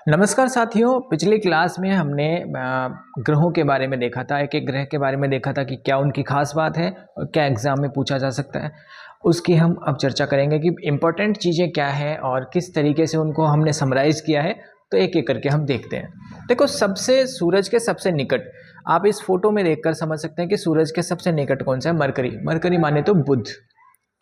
नमस्कार साथियों, पिछली क्लास में हमने ग्रहों के बारे में देखा था। एक एक ग्रह के बारे में देखा था कि क्या उनकी खास बात है और क्या एग्जाम में पूछा जा सकता है। उसकी हम अब चर्चा करेंगे कि इम्पोर्टेंट चीज़ें क्या है और किस तरीके से उनको हमने समराइज़ किया है। तो एक एक करके हम देखते हैं। देखो, सबसे सूरज के सबसे निकट, आप इस फोटो में देखकर समझ सकते हैं कि सूरज के सबसे निकट कौन सा है। मरकरी। मरकरी माने तो बुध।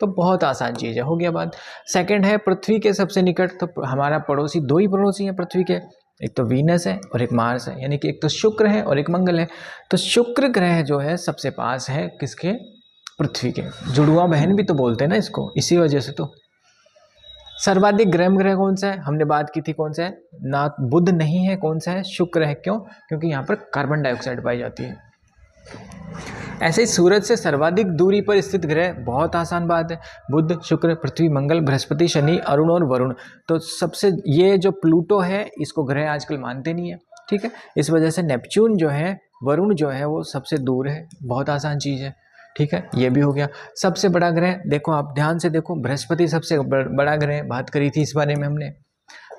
तो बहुत आसान चीज़ है, हो गया बात। सेकंड है पृथ्वी के सबसे निकट, तो हमारा पड़ोसी, दो ही पड़ोसी हैं पृथ्वी के, एक तो वीनस है और एक मार्स है, यानी कि एक तो शुक्र है और एक मंगल है। तो शुक्र ग्रह जो है सबसे पास है किसके? पृथ्वी के। जुड़वा बहन भी तो बोलते हैं ना इसको, इसी वजह से। तो सर्वाधिक गर्म ग्रह कौन सा है? हमने बात की थी, कौन सा है? ना बुध नहीं है, कौन सा है? शुक्र है। क्यों? क्योंकि यहाँ पर कार्बन डाइऑक्साइड पाई जाती है। ऐसे ही सूरज से सर्वाधिक दूरी पर स्थित ग्रह, बहुत आसान बात है, बुध, शुक्र, पृथ्वी, मंगल, बृहस्पति, शनि, अरुण और वरुण। तो सबसे, ये जो प्लूटो है इसको ग्रह आजकल मानते नहीं है, ठीक है। इस वजह से नेपच्यून जो है, वरुण जो है, वो सबसे दूर है। बहुत आसान चीज़ है, ठीक है। ये भी हो गया। सबसे बड़ा ग्रह देखो, आप ध्यान से देखो, बृहस्पति सबसे बड़ा ग्रह, बात करी थी इस बारे में हमने।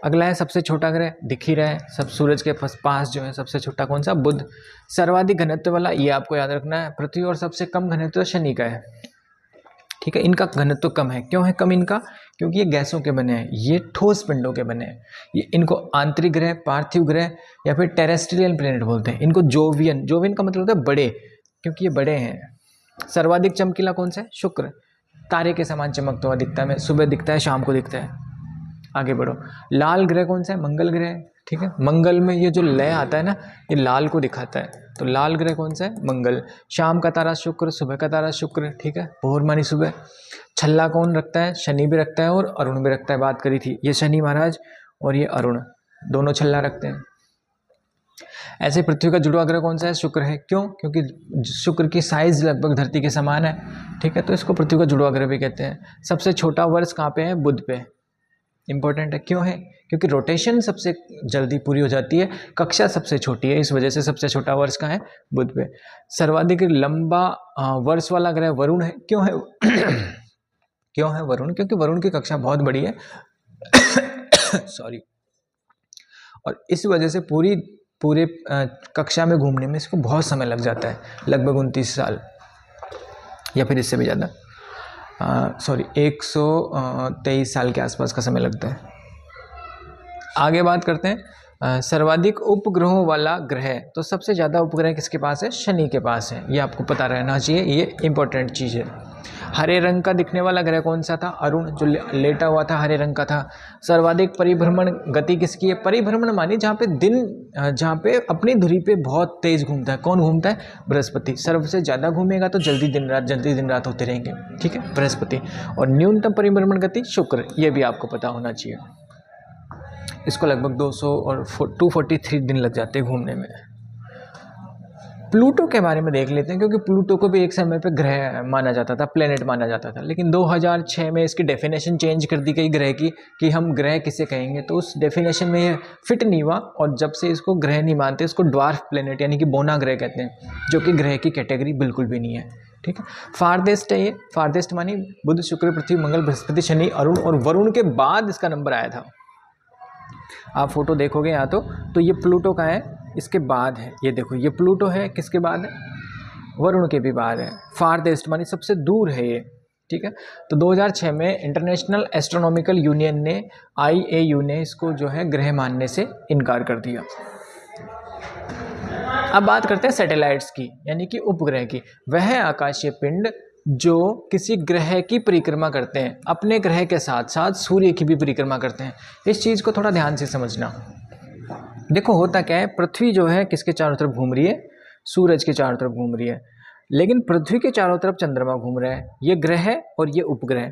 अगला है सबसे छोटा ग्रह, दिख ही रहा है सब, सूरज के पास जो है सबसे छोटा कौन सा? बुध। सर्वाधिक घनत्व वाला, ये आपको याद रखना है, पृथ्वी। और सबसे कम घनत्व शनि का है, ठीक है। इनका घनत्व कम है। क्यों है कम इनका? क्योंकि ये गैसों के बने हैं, ये ठोस पिंडों के बने हैं। ये इनको आंतरिक ग्रह, पार्थिव ग्रह या फिर टेरेस्ट्रियल प्लेनेट बोलते हैं। इनको जोवियन, जोवियन का मतलब होता है बड़े, क्योंकि ये बड़े हैं। सर्वाधिक चमकीला कौन सा है? शुक्र। तारे के समान चमकता हुआ दिखता है, सुबह दिखता है, शाम को दिखता है। आगे बढ़ो। लाल ग्रह कौन सा है? मंगल ग्रह, ठीक है। मंगल में ये जो लय आता है ना, ये लाल को दिखाता है। तो लाल ग्रह कौन सा है? मंगल। शाम का तारा शुक्र, सुबह का तारा शुक्र, ठीक है। भोर मानी सुबह। छल्ला कौन रखता है? शनि भी रखता है और अरुण भी रखता है, बात करी थी। ये शनि महाराज और ये अरुण, दोनों छल्ला रखते हैं। ऐसे पृथ्वी का जुड़वा ग्रह कौन सा है? शुक्र है। क्यों? क्योंकि शुक्र की साइज लगभग धरती के समान है, ठीक है। तो इसको पृथ्वी का जुड़वा ग्रह भी कहते हैं। सबसे छोटा वर्ष कहाँ पे है? बुध पे। इंपॉर्टेंट है। क्यों है? क्योंकि रोटेशन सबसे जल्दी पूरी हो जाती है, कक्षा सबसे छोटी है, इस वजह से सबसे छोटा वर्ष का है? बुध पे। सर्वाधिक लंबा वर्ष वाला ग्रह वरुण है। क्यों है? क्यों है वरुण? क्योंकि वरुण की कक्षा बहुत बड़ी है सॉरी। और इस वजह से पूरे कक्षा में घूमने में इसको बहुत समय लग जाता है, लगभग 29 साल या फिर इससे भी ज़्यादा, 123 साल के आसपास का समय लगता है। आगे बात करते हैं सर्वाधिक उपग्रहों वाला ग्रह। तो सबसे ज़्यादा उपग्रह किसके पास है? शनि के पास है। ये आपको पता रहना चाहिए, ये इंपॉर्टेंट चीज़ है। हरे रंग का दिखने वाला ग्रह कौन सा था? अरुण, जो लेटा हुआ था, हरे रंग का था। सर्वाधिक परिभ्रमण गति किसकी है? परिभ्रमण मानी जहाँ पे अपनी धुरी पे बहुत तेज घूमता है। कौन घूमता है? बृहस्पति। सबसे ज़्यादा घूमेगा तो जल्दी दिन रात होते रहेंगे, ठीक है, बृहस्पति। और न्यूनतम परिभ्रमण गति शुक्र, ये भी आपको पता होना चाहिए। इसको लगभग 200 और 243 दिन लग जाते हैं घूमने में। प्लूटो के बारे में देख लेते हैं, क्योंकि प्लूटो को भी एक समय पे ग्रह माना जाता था, प्लेनेट माना जाता था, लेकिन 2006 में इसकी डेफिनेशन चेंज कर दी गई ग्रह की, कि हम ग्रह किसे कहेंगे। तो उस डेफिनेशन में ये फिट नहीं हुआ, और जब से इसको ग्रह नहीं मानते, इसको ड्वार्फ प्लेनेट यानी कि बोना ग्रह कहते हैं, जो कि ग्रह की कैटेगरी बिल्कुल भी नहीं है, ठीक है। फारदेस्ट है ये, फारदेस्ट मानी बुध, शुक्र, पृथ्वी, मंगल, बृहस्पति, शनि, अरुण, और वरुण के बाद इसका नंबर आया था। आप फोटो देखोगे यहाँ तो ये प्लूटो का है, इसके बाद है। ये देखो, ये प्लूटो है, किसके बाद है? वरुण के भी बाद है। फारदेस्ट मानी सबसे दूर है ये, ठीक है। तो 2006 में इंटरनेशनल एस्ट्रोनॉमिकल यूनियन ने, IAU ने, इसको जो है ग्रह मानने से इनकार कर दिया। अब बात करते हैं सैटेलाइट्स की, यानी कि उपग्रह की। वह आकाशीय पिंड जो किसी ग्रह की परिक्रमा करते हैं, अपने ग्रह के साथ साथ सूर्य की भी परिक्रमा करते हैं। इस चीज़ को थोड़ा ध्यान से समझना। देखो, होता क्या है, पृथ्वी जो है किसके चारों तरफ घूम रही है? सूरज के चारों तरफ घूम रही है, लेकिन पृथ्वी के चारों तरफ चंद्रमा घूम रहा है। ये ग्रह है और ये उपग्रह।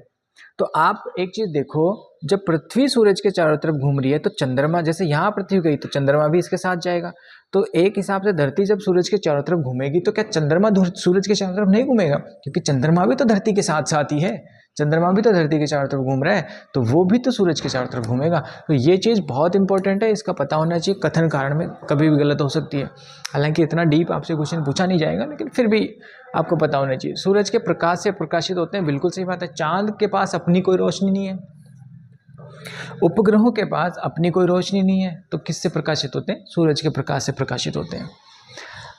तो आप एक चीज़ देखो, जब पृथ्वी सूरज के चारों तरफ घूम रही है तो चंद्रमा, जैसे यहाँ पृथ्वी गई तो चंद्रमा भी इसके साथ जाएगा। तो एक हिसाब से धरती जब सूरज के चारों तरफ घूमेगी तो क्या चंद्रमा सूरज के चारों तरफ नहीं घूमेगा? क्योंकि चंद्रमा भी तो धरती के साथ साथ ही है, चंद्रमा भी तो धरती के चारों तरफ घूम रहा है, तो वो भी तो सूरज के चारों तरफ घूमेगा। तो ये चीज़ बहुत इंपॉर्टेंट है, इसका पता होना चाहिए। कथन कारण में कभी भी गलत हो सकती है। हालांकि इतना डीप आपसे क्वेश्चन पूछा नहीं जाएगा, लेकिन फिर भी आपको पता होना चाहिए। सूरज के प्रकाश से प्रकाशित होते हैं, बिल्कुल सही बात है। चांद के पास अपनी कोई रोशनी नहीं है, उपग्रहों के पास अपनी कोई रोशनी नहीं है, तो किससे प्रकाशित होते हैं? सूरज के प्रकाश से प्रकाशित होते हैं।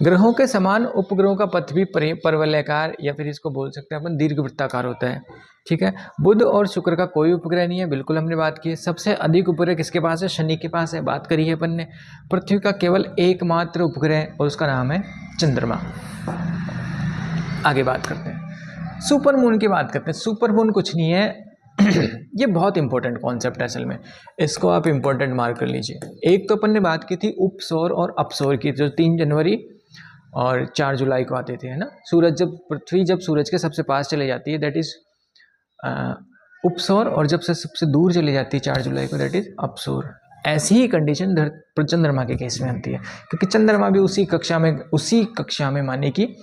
ग्रहों के समान उपग्रहों का पथ भी परवलयाकार या फिर इसको बोल सकते हैं अपन दीर्घवृत्ताकार होता है। ठीक है, बुध और शुक्र का कोई उपग्रह नहीं है, बिल्कुल हमने बात की है। सबसे अधिक उपग्रह किसके पास है? शनि के पास है, बात करी है अपन ने। पृथ्वी का केवल एकमात्र उपग्रह और उसका नाम है चंद्रमा। आगे बात करते हैं, सुपर मून की बात करते हैं। सुपर मून कुछ नहीं है ये बहुत इंपॉर्टेंट कॉन्सेप्ट है असल में, इसको आप इंपॉर्टेंट मार्क कर लीजिए। एक तो अपन ने बात की थी उपसौर और अपसौर की, जो 3 जनवरी और 4 जुलाई को आते थे, है ना। पृथ्वी जब सूरज के सबसे पास चले जाती है दैट इज उपसौर, और जब से सबसे दूर चली जाती है 4 जुलाई को दैट इज अपसौर। ऐसी ही कंडीशन चंद्रमा के केस में आती है, क्योंकि चंद्रमा भी उसी कक्षा में माने कि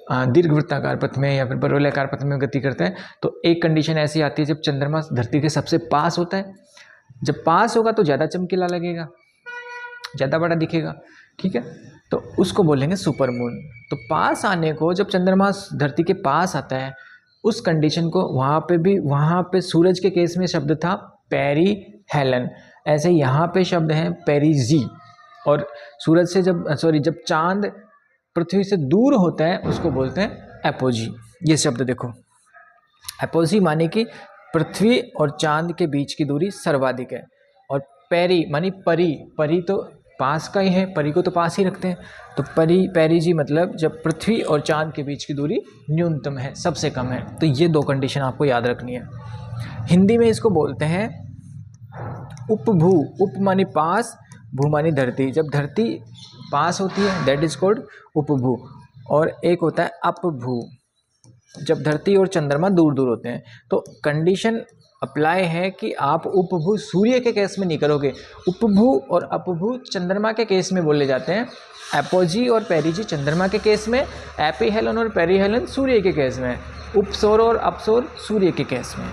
दीर्घवृत्ताकार पथ में या फिर परवलयाकार पथ में गति करता है। तो एक कंडीशन ऐसी आती है जब चंद्रमा धरती के सबसे पास होता है। जब पास होगा तो ज़्यादा चमकीला लगेगा, ज़्यादा बड़ा दिखेगा, ठीक है, तो उसको बोलेंगे सुपर मून। तो पास आने को, जब चंद्रमा धरती के पास आता है, उस कंडीशन को वहाँ पे सूरज के केस में शब्द था पेरीहेलन, ऐसे यहाँ पे शब्द है पेरिजी। और सूरज से जब चांद पृथ्वी से दूर होता है उसको बोलते हैं एपोजी। ये शब्द देखो, एपोजी माने कि पृथ्वी और चांद के बीच की दूरी सर्वाधिक है, और पेरी मानी परी तो पास का ही है, परी को तो पास ही रखते हैं, तो पेरीजी मतलब जब पृथ्वी और चांद के बीच की दूरी न्यूनतम है, सबसे कम है। तो ये 2 कंडीशन आपको याद रखनी है। हिंदी में इसको बोलते हैं उपभू। उप मानी पास, भू मानी धरती। जब धरती पास होती है दैट इज कॉल्ड उपभू, और एक होता है अपभू, जब धरती और चंद्रमा दूर दूर होते हैं। तो कंडीशन अप्लाई है कि आप उपभू सूर्य के केस में नहीं करोगे, उपभू और अपभू चंद्रमा के केस में बोले जाते हैं। एपोजी और पेरिजी चंद्रमा के केस में, एपीहेलन और पेरीहेलन सूर्य के केस में, उपसौर और अपसौर सूर्य के केस में।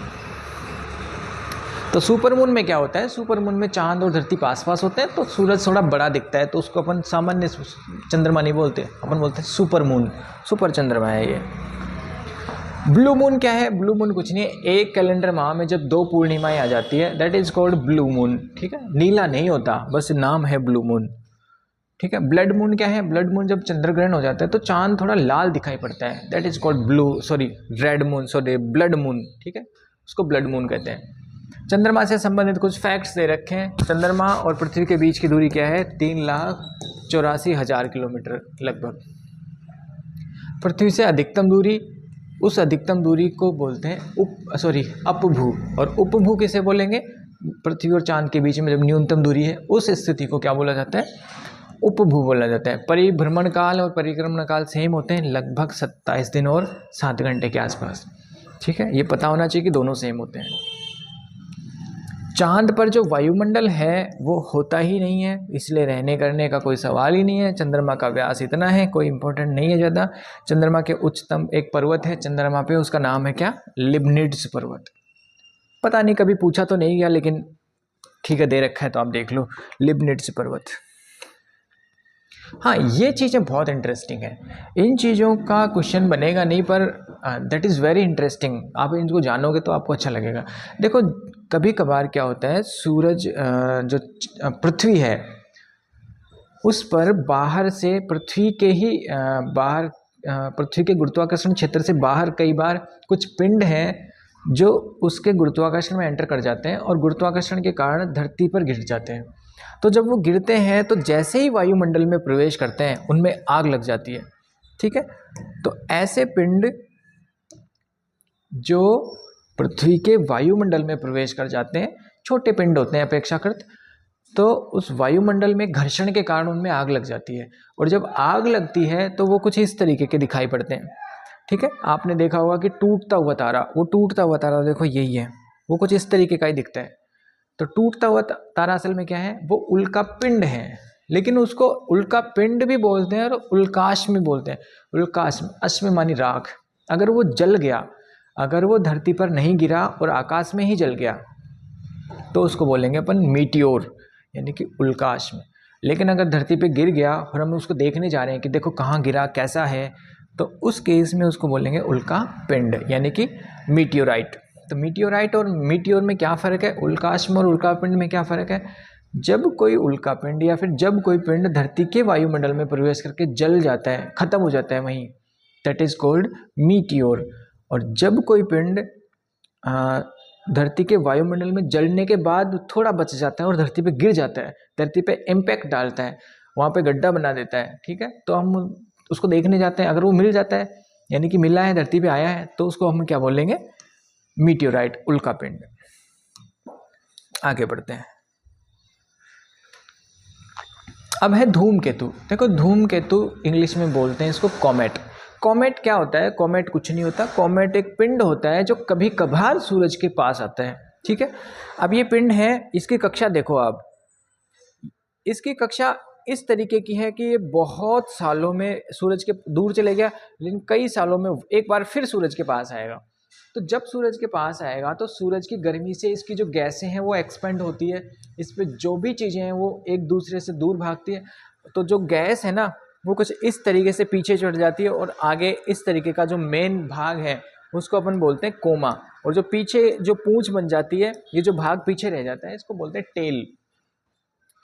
तो सुपर मून में क्या होता है? सुपर मून में चांद और धरती पास पास होते हैं, तो सूरज थोड़ा बड़ा दिखता है, तो उसको अपन सामान्य चंद्रमा नहीं बोलते, अपन बोलते हैं सुपर मून, सुपर चंद्रमा है ये। ब्लू मून क्या है? ब्लू मून कुछ नहीं है, एक कैलेंडर माह में जब 2 पूर्णिमाएं आ जाती है that is called blue moon. ठीक है, नीला नहीं होता, बस नाम है ब्लू मून। ठीक है, ब्लड मून क्या है? ब्लड मून जब चंद्रग्रहण हो जाता है तो चांद थोड़ा लाल दिखाई पड़ता है, that is called blood moon. ठीक है, उसको ब्लड मून कहते हैं। चंद्रमा से संबंधित कुछ फैक्ट्स दे रखे हैं। चंद्रमा और पृथ्वी के बीच की दूरी क्या है? 3,84,000 किलोमीटर लगभग। पृथ्वी से अधिकतम दूरी, उस अधिकतम दूरी को बोलते हैं अपभू। और उपभू किसे बोलेंगे? पृथ्वी और चांद के बीच में जब न्यूनतम दूरी है उस स्थिति को क्या बोला जाता है? उपभू बोला जाता है। परिभ्रमण काल और परिक्रमण काल सेम होते हैं, लगभग 27 दिन और 7 घंटे के आसपास। ठीक है, ये पता होना चाहिए कि दोनों सेम होते हैं। चांद पर जो वायुमंडल है वो होता ही नहीं है, इसलिए रहने करने का कोई सवाल ही नहीं है। चंद्रमा का व्यास इतना है, कोई इंपॉर्टेंट नहीं है ज़्यादा। चंद्रमा के उच्चतम एक पर्वत है चंद्रमा पे, उसका नाम है क्या? लिबनिट्ज पर्वत। पता नहीं कभी पूछा तो नहीं गया, लेकिन ठीक है दे रखा है तो आप देख लो, लिबनिट्ज पर्वत। हाँ, ये चीज़ें बहुत इंटरेस्टिंग है, इन चीज़ों का क्वेश्चन बनेगा नहीं, पर दैट इज़ वेरी इंटरेस्टिंग। आप इनको जानोगे तो आपको अच्छा लगेगा। देखो कभी कभार क्या होता है, सूरज जो पृथ्वी है उस पर बाहर से पृथ्वी के गुरुत्वाकर्षण क्षेत्र से बाहर कई बार कुछ पिंड हैं जो उसके गुरुत्वाकर्षण में एंटर कर जाते हैं और गुरुत्वाकर्षण के कारण धरती पर गिर जाते हैं। तो जब वो गिरते हैं तो जैसे ही वायुमंडल में प्रवेश करते हैं उनमें आग लग जाती है। ठीक है, तो ऐसे पिंड जो पृथ्वी के वायुमंडल में प्रवेश कर जाते हैं, छोटे पिंड होते हैं अपेक्षाकृत, तो उस वायुमंडल में घर्षण के कारण उनमें आग लग जाती है। और जब आग लगती है तो वो कुछ इस तरीके के दिखाई पड़ते हैं। ठीक है, आपने देखा होगा कि टूटता हुआ तारा, वो टूटता हुआ तारा देखो यही है, वो कुछ इस तरीके का ही दिखता है। तो टूटता हुआ तारा असल में क्या है? वो उल्का पिंड है, लेकिन उसको उल्का पिंड भी बोलते हैं और उल्काश्म भी बोलते हैं। उल्काश्म, अश्म मानी राख। अगर वो जल गया, अगर वो धरती पर नहीं गिरा और आकाश में ही जल गया तो उसको बोलेंगे अपन मीटियोर, यानी कि उल्काश्म। लेकिन अगर धरती पे गिर गया और हम उसको देखने जा रहे हैं कि देखो कहाँ गिरा, कैसा है, तो उस केस में उसको बोलेंगे उल्का पिंड, यानी कि मीटियोराइट। तो मीटियोराइट और मीटियोर में क्या फ़र्क है, उल्काश्म और उल्कापिंड में क्या फ़र्क है। जब कोई उल्कापिंड या फिर जब कोई पिंड धरती के वायुमंडल में प्रवेश करके जल जाता है, खत्म हो जाता है वहीं, दैट इज कॉल्ड मीटियोर। और जब कोई पिंड धरती के वायुमंडल में जलने के बाद थोड़ा बच जाता है और धरती पे गिर जाता है, धरती पे इम्पैक्ट डालता है, वहाँ पे गड्ढा बना देता है, ठीक है, तो हम उसको देखने जाते हैं। अगर वो मिल जाता है, यानी कि मिला है, धरती पे आया है, तो उसको हम क्या बोलेंगे, मीटियोराइट, उल्कापिंड। आगे बढ़ते हैं। अब है धूमकेतु। देखो धूमकेतु इंग्लिश में बोलते हैं इसको कॉमेट। कॉमेट क्या होता है, कॉमेट कुछ नहीं होता, कॉमेट एक पिंड होता है जो कभी कभार सूरज के पास आता है, ठीक है। अब ये पिंड है, इसकी कक्षा देखो आप, इसकी कक्षा इस तरीके की है कि ये बहुत सालों में सूरज के दूर चले गया, लेकिन कई सालों में एक बार फिर सूरज के पास आएगा। तो जब सूरज के पास आएगा तो सूरज की गर्मी से इसकी जो गैसें हैं वो एक्सपेंड होती है, इस पर जो भी चीज़ें हैं वो एक दूसरे से दूर भागती है। तो जो गैस है ना वो कुछ इस तरीके से पीछे चढ़ जाती है और आगे इस तरीके का जो मेन भाग है उसको अपन बोलते हैं कोमा, और जो पीछे जो पूंछ बन जाती है, ये जो भाग पीछे रह जाता है, इसको बोलते हैं टेल,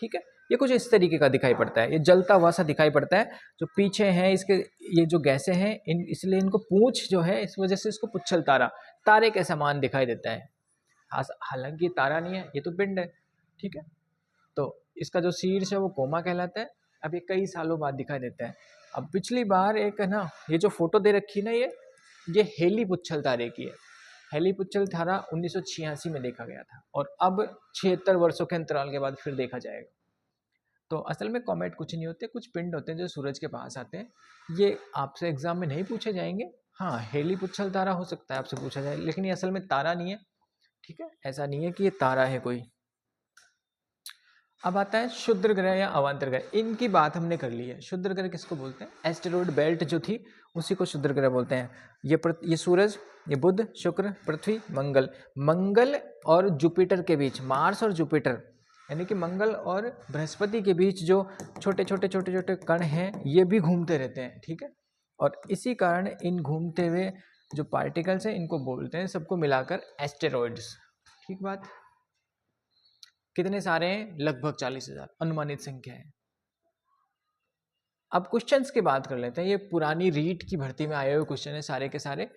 ठीक है। ये कुछ इस तरीके का दिखाई पड़ता है, ये जलता हुआ सा दिखाई पड़ता है, जो पीछे हैं इसके ये जो गैसें हैं इसलिए इनको पूंछ जो है, इस वजह से इसको पुच्छल तारा, तारे के समान दिखाई देता है। हालांकि ये तारा नहीं है, ये तो पिंड है, ठीक है। तो इसका जो शीर्ष है वो कोमा कहलाता है। अब ये कई सालों बाद दिखाई देता है। अब पिछली बार एक है ना, ये जो फोटो दे रखी ना, ये हेली पुच्छल तारे की है। हेली पुच्छल तारा 1986 में देखा गया था और अब 76 वर्षों के अंतराल के बाद फिर देखा जाएगा। तो असल में कॉमेट कुछ नहीं होते, कुछ पिंड होते हैं जो सूरज के पास आते हैं। ये आपसे एग्जाम में नहीं पूछे जाएंगे। हाँ, हेली पुच्छल तारा हो सकता है आपसे पूछा जाए, लेकिन ये असल में तारा नहीं है, ठीक है। ऐसा नहीं है कि ये तारा है कोई। अब आता है क्षुद्र ग्रह या अवांतर ग्रह। इनकी बात हमने कर ली है। क्षुद्र ग्रह किसको बोलते हैं, एस्टेरॉयड बेल्ट जो थी उसी को क्षुद्र ग्रह बोलते हैं। ये सूरज, ये बुध, शुक्र, पृथ्वी, मंगल। मंगल और जुपिटर के बीच, मार्स और जुपिटर यानी कि मंगल और बृहस्पति के बीच जो छोटे छोटे छोटे छोटे कण हैं, ये भी घूमते रहते हैं, ठीक है। और इसी कारण इन घूमते हुए जो पार्टिकल्स हैं इनको बोलते हैं सबको मिलाकर एस्टेरॉयड्स, ठीक बात। कितने सारे हैं, लगभग 40,000 अनुमानित संख्या है। अब क्वेश्चंस की बात कर लेते हैं। ये पुरानी रीट की भर्ती में आए हुए क्वेश्चन है सारे के सारे,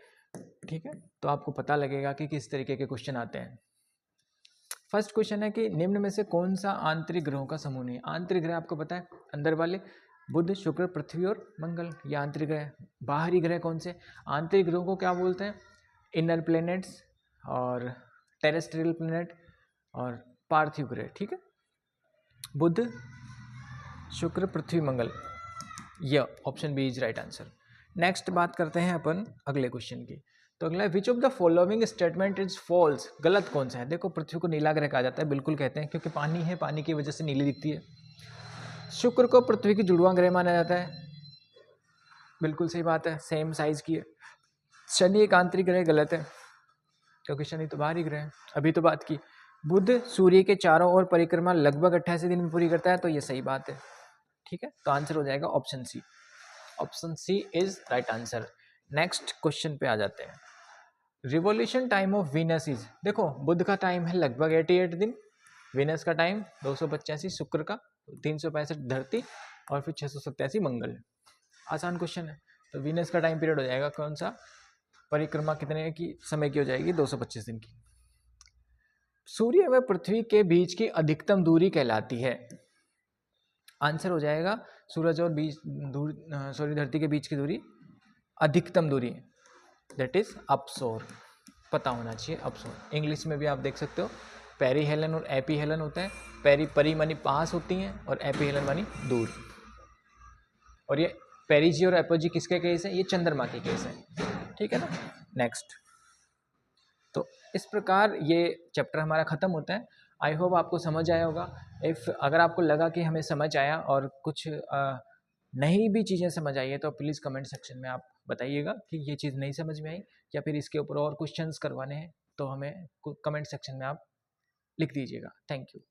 ठीक है। तो आपको पता लगेगा कि किस तरीके के क्वेश्चन आते हैं। फर्स्ट क्वेश्चन है कि निम्न में से कौन सा आंतरिक ग्रहों का समूह नहीं है। आंतरिक ग्रह आपको पता है, अंदर वाले बुध, शुक्र, पृथ्वी और मंगल, ये आंतरिक ग्रह। बाहरी ग्रह कौन से, आंतरिक ग्रहों को क्या बोलते हैं, इनर प्लैनेट्स और टेरेस्ट्रियल प्लैनेट और पार्थिव ग्रह, ठीक है। बुध, शुक्र, पृथ्वी, मंगल, यह option B is right answer. Next बात करते हैं अपन अगले क्वेश्चन की। तो अगला, which of the following statement is false, गलत कौन सा है। देखो पृथ्वी को नीला ग्रह कहा जाता है, बिल्कुल कहते हैं, क्योंकि पानी है, पानी की वजह से नीली दिखती है। शुक्र को पृथ्वी की जुड़वां ग्रह माना जाता है, बिल्कुल सही बात है, सेम साइज की है। शनि एक आंतरिक ग्रह, गलत है, क्योंकि शनि तो बाहरी ग्रह है, अभी तो बात की। बुध सूर्य के चारों ओर परिक्रमा लगभग 88 दिन में पूरी करता है, तो ये सही बात है, ठीक है। तो आंसर हो जाएगा option C. Option C is right answer. Next question पे आ जाते हैं। Revolution time of Venus is, देखो बुध का टाइम है लगभग 88 दिन, वीनस का टाइम 285, शुक्र का 365 धरती और फिर 687 मंगल। आसान क्वेश्चन है। तो वीनस का टाइम पीरियड हो जाएगा कौन सा, परिक्रमा कितने की समय की हो जाएगी, 225 दिन की। सूर्य व पृथ्वी के बीच की अधिकतम दूरी कहलाती है। आंसर हो जाएगा सूरज और धरती के बीच की दूरी, अधिकतम दूरी, दैट इज अपसोर, पता होना चाहिए अपसोर। इंग्लिश में भी आप देख सकते हो, पेरी हेलन और एपी हेलन होता है। परी मानी पास होती हैं और एपी हेलन मानी दूर। और ये पेरीजी और एपोजी किसके केस है, ये चंद्रमा के केस है, ठीक है ना। नेक्स्ट, तो इस प्रकार ये चैप्टर हमारा ख़त्म होता है। आई होप आपको समझ आया होगा। अगर आपको लगा कि हमें समझ आया और कुछ नई भी चीज़ें समझ आई है तो प्लीज़ कमेंट सेक्शन में आप बताइएगा कि ये चीज़ नहीं समझ में आई, या फिर इसके ऊपर और क्वेश्चंस करवाने हैं तो हमें कमेंट सेक्शन में आप लिख दीजिएगा। Thank you.